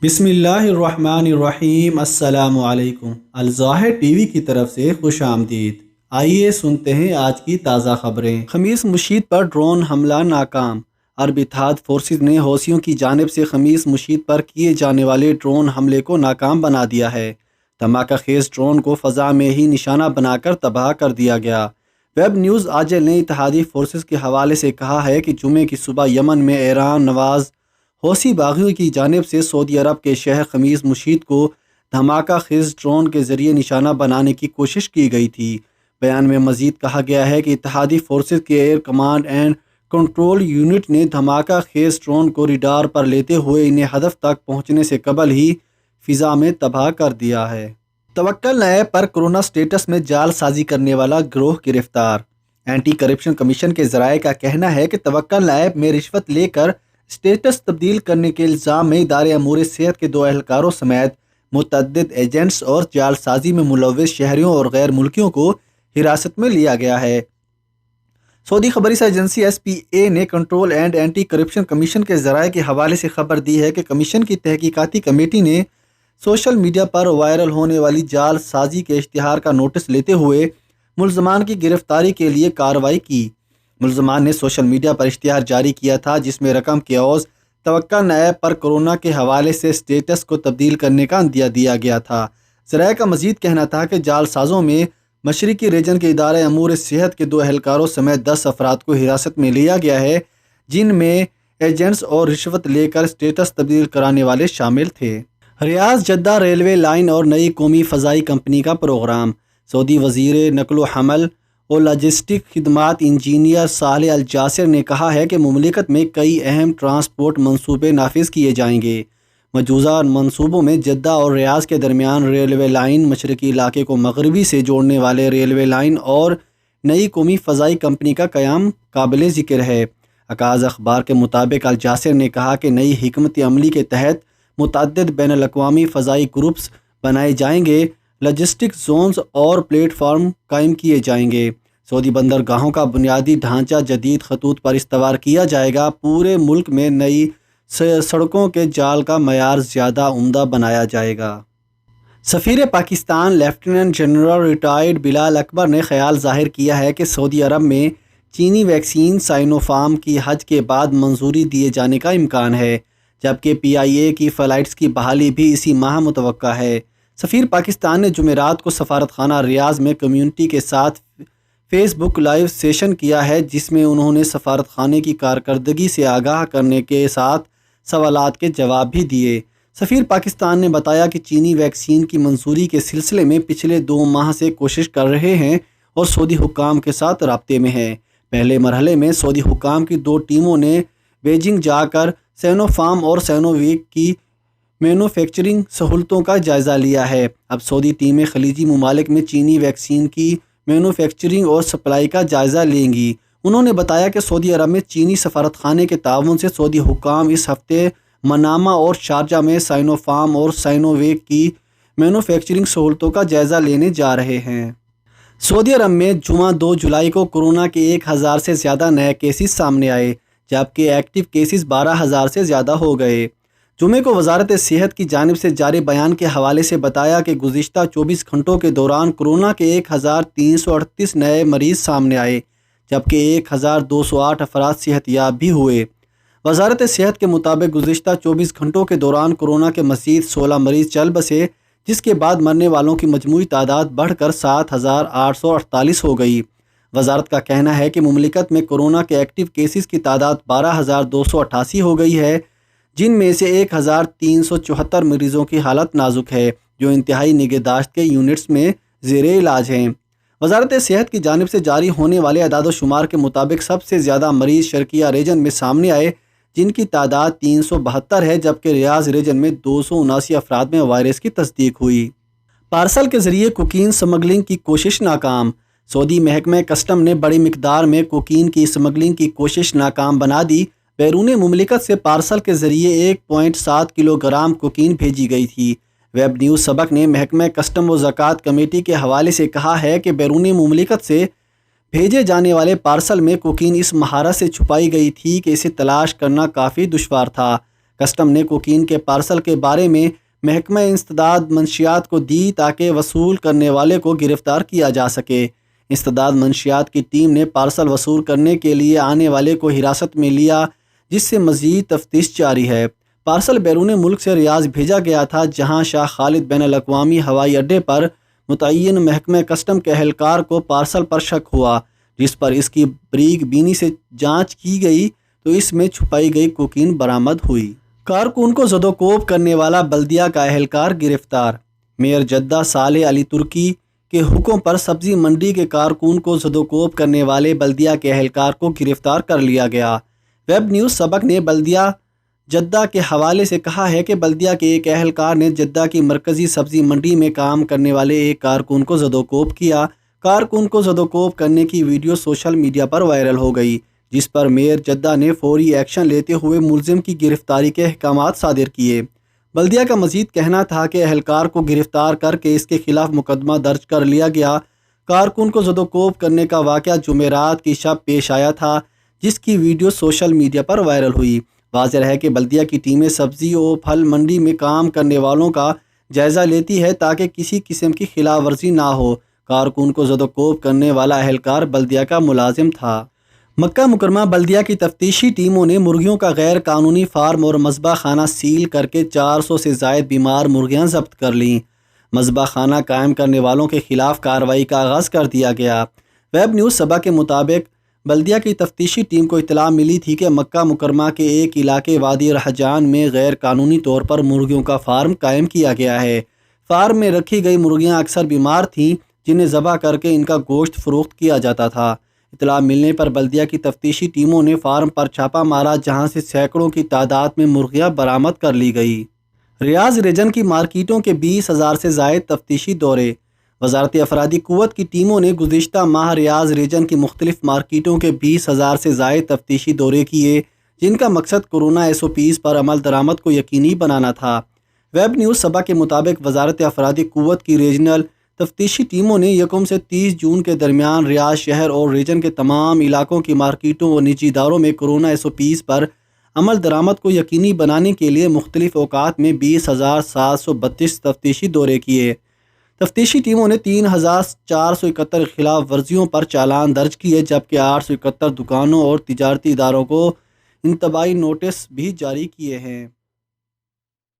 بسم اللہ الرحمن الرحیم۔ السلام علیکم۔ الظاہر ٹی وی کی طرف سے خوش آمدید۔ آئیے سنتے ہیں آج کی تازہ خبریں۔ خمیس مشیط پر ڈرون حملہ ناکام۔ عرب اتحاد فورسز نے حوثیوں کی جانب سے خمیس مشیط پر کیے جانے والے ڈرون حملے کو ناکام بنا دیا ہے۔ دھماکہ خیز ڈرون کو فضا میں ہی نشانہ بنا کر تباہ کر دیا گیا۔ ویب نیوز آجل نے اتحادی فورسز کے حوالے سے کہا ہے کہ جمعے کی صبح یمن میں ایران نواز حوثی باغیوں کی جانب سے سعودی عرب کے شہر خمیس مشیط کو دھماکہ خیز ڈرون کے ذریعے نشانہ بنانے کی کوشش کی گئی تھی۔ بیان میں مزید کہا گیا ہے کہ اتحادی فورسز کے air command and control unit نے دھماکہ خیز ڈرون کو ریڈار پر لیتے ہوئے انہیں ہدف تک پہنچنے سے قبل ہی فضا میں تباہ کر دیا ہے۔ توکل ایپ پر کورونا سٹیٹس میں جعل سازی کرنے والا گروہ گرفتار۔ اینٹی کرپشن کمیشن کے ذرائع کا کہنا ہے کہ توکل ایپ میں رشوت لے کر سٹیٹس تبدیل کرنے کے الزام میں ادارے امور صحت کے 2 اہلکاروں سمیت متعدد ایجنٹس اور جعل سازی میں ملوث شہریوں اور غیر ملکیوں کو حراست میں لیا گیا ہے۔ سعودی خبری ایجنسی SPA نے control and anti corruption commission کے ذرائع کے حوالے سے خبر دی ہے کہ کمیشن کی تحقیقاتی کمیٹی نے سوشل میڈیا پر وائرل ہونے والی جعل سازی کے اشتہار کا نوٹس لیتے ہوئے ملزمان کی گرفتاری کے لیے کارروائی کی۔ ملزمان نے سوشل میڈیا پر اشتہار جاری کیا تھا جس میں رقم کے عوض توکل ایپ پر کورونا کے حوالے سے سٹیٹس کو تبدیل کرنے کا عندیہ دیا گیا تھا۔ ذرائع کا مزید کہنا تھا کہ جعل سازوں میں مشرقی ریجن کے ادارے امور صحت کے 2 اہلکاروں سمیت 10 افراد کو حراست میں لیا گیا ہے، جن میں ایجنٹس اور رشوت لے کر سٹیٹس تبدیل کرانے والے شامل تھے۔ ریاض جدہ ریلوے لائن اور نئی قومی فضائی کمپنی کا پروگرام۔ سعودی وزیر نقل و حمل اور لاجسٹک خدمات انجینئر صالح الجاسر نے کہا ہے کہ مملکت میں کئی اہم ٹرانسپورٹ منصوبے نافذ کیے جائیں گے۔ مجوزہ منصوبوں میں جدہ اور ریاض کے درمیان ریلوے لائن، مشرقی علاقے کو مغربی سے جوڑنے والے ریلوے لائن اور نئی قومی فضائی کمپنی کا قیام قابل ذکر ہے۔ عکاظ اخبار کے مطابق الجاسر نے کہا کہ نئی حکمت عملی کے تحت متعدد بین الاقوامی فضائی گروپس بنائے جائیں گے، لاجسٹک زونز اور پلیٹ فارم قائم کیے جائیں گے۔ سعودی بندرگاہوں کا بنیادی ڈھانچہ جدید خطوط پر استوار کیا جائے گا۔ پورے ملک میں نئی سڑکوں کے جال کا معیار زیادہ عمدہ بنایا جائے گا۔ سفیر پاکستان لیفٹیننٹ جنرل ریٹائرڈ بلال اکبر نے خیال ظاہر کیا ہے کہ سعودی عرب میں چینی ویکسین سائنو فارم کی حج کے بعد منظوری دیے جانے کا امکان ہے، جبکہ PIA کی فلائٹس کی بحالی بھی اسی ماہ متوقع ہے۔ سفیر پاکستان نے جمعرات کو سفارت خانہ ریاض میں کمیونٹی کے ساتھ فیس بک لائیو سیشن کیا ہے، جس میں انہوں نے سفارت خانے کی کارکردگی سے آگاہ کرنے کے ساتھ سوالات کے جواب بھی دیے۔ سفیر پاکستان نے بتایا کہ چینی ویکسین کی منظوری کے سلسلے میں پچھلے 2 ماہ سے کوشش کر رہے ہیں اور سعودی حکام کے ساتھ رابطے میں ہیں۔ پہلے مرحلے میں سعودی حکام کی 2 ٹیموں نے بیجنگ جا کر سائنو فارم اور سائنو ویک کی مینوفیکچرنگ سہولتوں کا جائزہ لیا ہے۔ اب سعودی ٹیمیں خلیجی ممالک میں چینی ویکسین کی مینوفیکچرنگ اور سپلائی کا جائزہ لیں گی۔ انہوں نے بتایا کہ سعودی عرب میں چینی سفارت خانے کے تعاون سے سعودی حکام اس ہفتے منامہ اور شارجہ میں سائنو فارم اور سائنو ویک کی مینوفیکچرنگ سہولتوں کا جائزہ لینے جا رہے ہیں۔ سعودی عرب میں جمعہ 2 جولائی کو کورونا کے 1000 سے زیادہ نئے کیسز سامنے آئے، جبکہ ایکٹیو کیسز 12000 سے زیادہ ہو گئے۔ جمعے کو وزارت صحت کی جانب سے جاری بیان کے حوالے سے بتایا کہ گزشتہ 24 گھنٹوں کے دوران کورونا کے 1338 نئے مریض سامنے آئے، جبکہ 1208 افراد صحت یاب بھی ہوئے۔ وزارت صحت کے مطابق گزشتہ 24 گھنٹوں کے دوران کورونا کے مزید 16 مریض چل بسے، جس کے بعد مرنے والوں کی مجموعی تعداد بڑھ کر 7848 ہو گئی۔ وزارت کا کہنا ہے کہ مملکت میں کورونا کے ایکٹیو کیسز کی تعداد 12288 ہو گئی ہے، جن میں سے 1374 مریضوں کی حالت نازک ہے، جو انتہائی نگہداشت کے یونٹس میں زیر علاج ہیں۔ وزارت صحت کی جانب سے جاری ہونے والے اعداد و شمار کے مطابق سب سے زیادہ مریض شرقیہ ریجن میں سامنے آئے، جن کی تعداد 372 ہے، جبکہ ریاض ریجن میں 279 افراد میں وائرس کی تصدیق ہوئی۔ پارسل کے ذریعے کوکین سمگلنگ کی کوشش ناکام۔ سعودی محکمہ کسٹم نے بڑی مقدار میں کوکین کی سمگلنگ کی کوشش ناکام بنا دی۔ بیرون مملکت سے پارسل کے ذریعے 1.7 کلو گرام کوکین بھیجی گئی تھی۔ ویب نیوز سبق نے محکمہ کسٹم و زکوٰۃ کمیٹی کے حوالے سے کہا ہے کہ بیرون مملکت سے بھیجے جانے والے پارسل میں کوکین اس مہارت سے چھپائی گئی تھی کہ اسے تلاش کرنا کافی دشوار تھا۔ کسٹم نے کوکین کے پارسل کے بارے میں محکمہ انسداد منشیات کو دی تاکہ وصول کرنے والے کو گرفتار کیا جا سکے۔ انسداد منشیات کی ٹیم نے پارسل وصول کرنے کے لیے آنے والے کو حراست میں لیا، جس سے مزید تفتیش جاری ہے۔ پارسل بیرون ملک سے ریاض بھیجا گیا تھا، جہاں شاہ خالد بین الاقوامی ہوائی اڈے پر متعین محکمہ کسٹم کے اہلکار کو پارسل پر شک ہوا، جس پر اس کی بریک بینی سے جانچ کی گئی تو اس میں چھپائی گئی کوکین برآمد ہوئی۔ کارکن کو زد و کوب کرنے والا بلدیہ کا اہلکار گرفتار۔ میئر جدہ صالح علی ترکی کے حکم پر سبزی منڈی کے کارکن کو زد و کوب کرنے والے بلدیہ کے اہلکار کو گرفتار کر لیا گیا۔ ویب نیوز سبق نے بلدیہ جدہ کے حوالے سے کہا ہے کہ بلدیہ کے ایک اہلکار نے جدہ کی مرکزی سبزی منڈی میں کام کرنے والے ایک کارکن کو زد و کوب کیا۔ کارکن کو زد و کوب کرنے کی ویڈیو سوشل میڈیا پر وائرل ہو گئی، جس پر میئر جدہ نے فوری ایکشن لیتے ہوئے ملزم کی گرفتاری کے احکامات صادر کیے۔ بلدیہ کا مزید کہنا تھا کہ اہلکار کو گرفتار کر کے اس کے خلاف مقدمہ درج کر لیا گیا۔ کارکن کو زد و کوب کرنے کا واقعہ جمعرات کی شب پیش آیا تھا، جس کی ویڈیو سوشل میڈیا پر وائرل ہوئی۔ واضح ہے کہ بلدیہ کی ٹیمیں سبزی و پھل منڈی میں کام کرنے والوں کا جائزہ لیتی ہے تاکہ کسی قسم کی خلاف ورزی نہ ہو۔ کارکن کو زد و کوب کرنے والا اہلکار بلدیہ کا ملازم تھا۔ مکہ مکرمہ بلدیہ کی تفتیشی ٹیموں نے مرغیوں کا غیر قانونی فارم اور مذبح خانہ سیل کر کے 400 سے زائد بیمار مرغیاں ضبط کر لیں۔ مذبح خانہ قائم کرنے والوں کے خلاف کارروائی کا آغاز کر دیا گیا۔ ویب نیوز سبا کے مطابق بلدیہ کی تفتیشی ٹیم کو اطلاع ملی تھی کہ مکہ مکرمہ کے ایک علاقے وادی رحجان میں غیر قانونی طور پر مرغیوں کا فارم قائم کیا گیا ہے۔ فارم میں رکھی گئی مرغیاں اکثر بیمار تھیں، جنہیں ذبح کر کے ان کا گوشت فروخت کیا جاتا تھا۔ اطلاع ملنے پر بلدیہ کی تفتیشی ٹیموں نے فارم پر چھاپہ مارا، جہاں سے سینکڑوں کی تعداد میں مرغیاں برآمد کر لی گئی۔ ریاض ریجن کی مارکیٹوں کے 20,000 سے زائد تفتیشی دورے۔ وزارت افرادی قوت کی ٹیموں نے گزشتہ ماہ ریاض ریجن کی مختلف مارکیٹوں کے 20,000 سے زائد تفتیشی دورے کیے، جن کا مقصد کورونا SOPs پر عمل درآمد کو یقینی بنانا تھا۔ ویب نیوز سبا کے مطابق وزارت افرادی قوت کی ریجنل تفتیشی ٹیموں نے 1 سے 30 جون کے درمیان ریاض شہر اور ریجن کے تمام علاقوں کی مارکیٹوں و نجی اداروں میں کورونا SOPs پر عمل درآمد کو یقینی بنانے کے لیے مختلف اوقات میں 20,732 تفتیشی دورے کیے۔ تفتیشی ٹیموں نے 3,471 خلاف ورزیوں پر چالان درج کیے، جبکہ 871 دکانوں اور تجارتی اداروں کو انتباہی نوٹس بھی جاری کیے ہیں۔